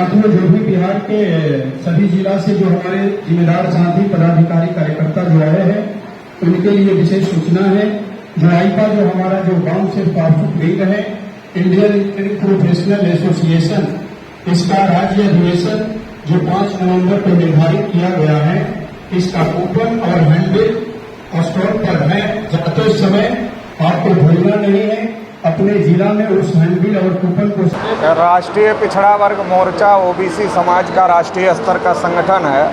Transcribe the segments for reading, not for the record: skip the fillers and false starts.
साथियों, जो भी बिहार के सभी जिला से जो हमारे जिम्मेदार साथी पदाधिकारी कार्यकर्ता जो आए हैं उनके लिए विशेष सूचना है। जो आईपा जो हमारा जो गांव से पासबुक लीग है, इंडियन प्रोफेशनल एसोसिएशन, इसका राज्य अधिवेशन जो 5 नवंबर को निर्धारित किया गया है, इसका कूपन और हैंडबिल स्टॉल पर है। जाते समय आपको भूलना नहीं है अपने जिला में उस हैंडबिल और कूपन को। राष्ट्रीय पिछड़ा वर्ग मोर्चा ओबीसी समाज का राष्ट्रीय स्तर का संगठन है,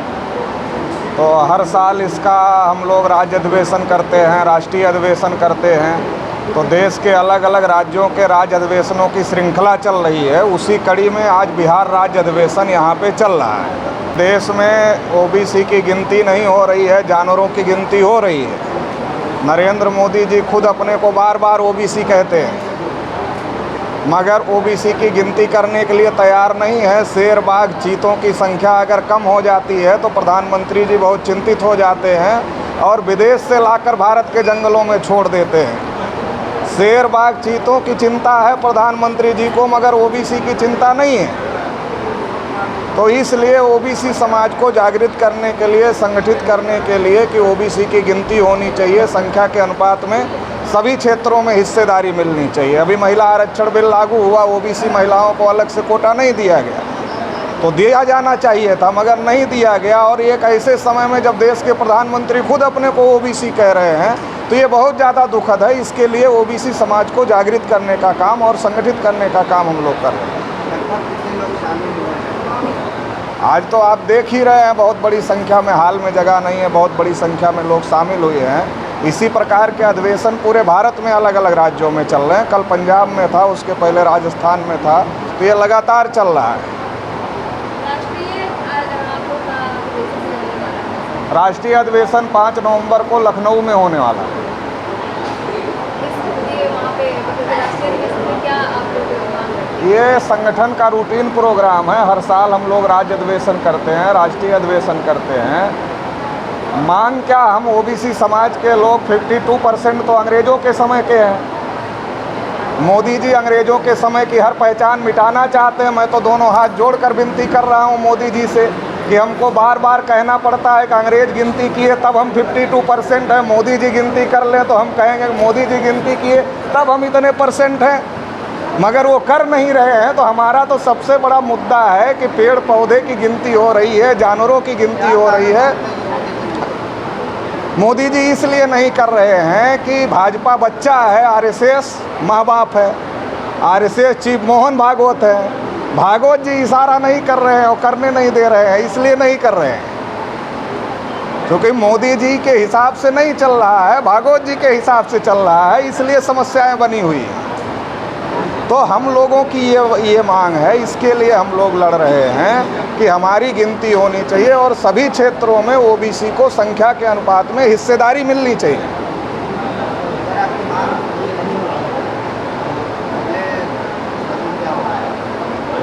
तो हर साल इसका हम लोग राज्य अधिवेशन करते हैं, राष्ट्रीय अधिवेशन करते हैं। तो देश के अलग अलग राज्यों के राज्य अधिवेशनों की श्रृंखला चल रही है, उसी कड़ी में आज बिहार राज्य अधिवेशन यहाँ पे चल रहा है। देश में ओबीसी की गिनती नहीं हो रही है, जानवरों की गिनती हो रही है। नरेंद्र मोदी जी खुद अपने को बार बार ओबीसी कहते हैं, मगर ओबीसी की गिनती करने के लिए तैयार नहीं है। शेर, बाघ, चीतों की संख्या अगर कम हो जाती है तो प्रधानमंत्री जी बहुत चिंतित हो जाते हैं और विदेश से लाकर भारत के जंगलों में छोड़ देते हैं। शेर, बाघ, चीतों की चिंता है प्रधानमंत्री जी को, मगर ओबीसी की चिंता नहीं है। तो इसलिए ओबीसी समाज को जागृत करने के लिए, संगठित करने के लिए कि ओबीसी की गिनती होनी चाहिए, संख्या के अनुपात में सभी क्षेत्रों में हिस्सेदारी मिलनी चाहिए। अभी महिला आरक्षण बिल लागू हुआ, ओबीसी महिलाओं को अलग से कोटा नहीं दिया गया, तो दिया जाना चाहिए था मगर नहीं दिया गया। और एक ऐसे समय में जब देश के प्रधानमंत्री खुद अपने को ओबीसी कह रहे हैं, तो ये बहुत ज़्यादा दुखद है। इसके लिए ओबीसी समाज को जागृत करने का काम और संगठित करने का काम हम लोग कर रहे हैं। आज तो आप देख ही रहे हैं, बहुत बड़ी संख्या में, हाल में जगह नहीं है, बहुत बड़ी संख्या में लोग शामिल हुए हैं। इसी प्रकार के अधिवेशन पूरे भारत में अलग अलग राज्यों में चल रहे हैं। कल पंजाब में था, उसके पहले राजस्थान में था, तो ये लगातार चल रहा है। राष्ट्रीय अधिवेशन 5 नवंबर को लखनऊ में होने वाला है। ये संगठन का रूटीन प्रोग्राम है। हर साल हम लोग राज्य अधिवेशन करते हैं, राष्ट्रीय अधिवेशन करते हैं। मांग क्या, हम ओबीसी समाज के लोग 52% तो अंग्रेज़ों के समय के हैं। मोदी जी अंग्रेज़ों के समय की हर पहचान मिटाना चाहते हैं। मैं तो दोनों हाथ जोड़कर विनती कर रहा हूँ मोदी जी से कि हमको बार बार कहना पड़ता है कि अंग्रेज़ गिनती किए तब हम 52% हैं, मोदी जी गिनती कर लें तो हम कहेंगे मोदी जी गिनती किए तब हम इतने % हैं, मगर वो कर नहीं रहे हैं। तो हमारा तो सबसे बड़ा मुद्दा है कि पेड़ पौधे की गिनती हो रही है, जानवरों की गिनती हो रही है। मोदी जी इसलिए नहीं कर रहे हैं कि भाजपा बच्चा है, आरएसएस माँ बाप है, आरएसएस चीफ मोहन भागवत है। भागवत जी इशारा नहीं कर रहे हैं और करने नहीं दे रहे हैं, इसलिए नहीं कर रहे हैं क्योंकि मोदी जी के हिसाब से नहीं चल रहा है, भागवत जी के हिसाब से चल रहा है, इसलिए समस्याएं बनी हुई हैं। तो हम लोगों की ये मांग है, इसके लिए हम लोग लड़ रहे हैं कि हमारी गिनती होनी चाहिए और सभी क्षेत्रों में ओबीसी को संख्या के अनुपात में हिस्सेदारी मिलनी चाहिए।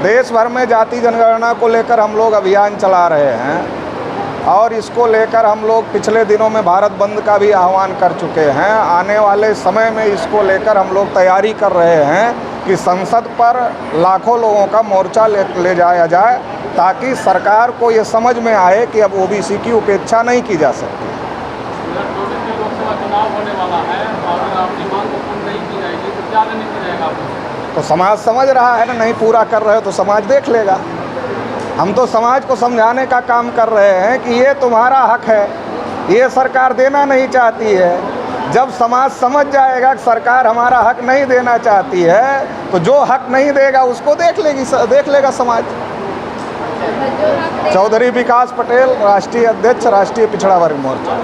देश भर में जाति जनगणना को लेकर हम लोग अभियान चला रहे हैं और इसको लेकर हम लोग पिछले दिनों में भारत बंद का भी आह्वान कर चुके हैं। आने वाले समय में इसको लेकर हम लोग तैयारी कर रहे हैं कि संसद पर लाखों लोगों का मोर्चा ले जाया जाए ताकि सरकार को ये समझ में आए कि अब ओबीसी की उपेक्षा नहीं की जा सकती। लोकसभा चुनाव होने वाला है और आपकी मांग को पूर्ण नहीं की जाएगी तो क्या रणनीति रहेगा आपको? तो समाज समझ रहा है ना, नहीं पूरा कर रहे हो तो समाज देख लेगा। हम तो समाज को समझाने का काम कर रहे हैं कि ये तुम्हारा हक है, ये सरकार देना नहीं चाहती है। जब समाज समझ जाएगा कि सरकार हमारा हक नहीं देना चाहती है, तो जो हक नहीं देगा उसको देख लेगा समाज। चौधरी विकास पटेल, राष्ट्रीय अध्यक्ष, राष्ट्रीय पिछड़ा वर्ग मोर्चा।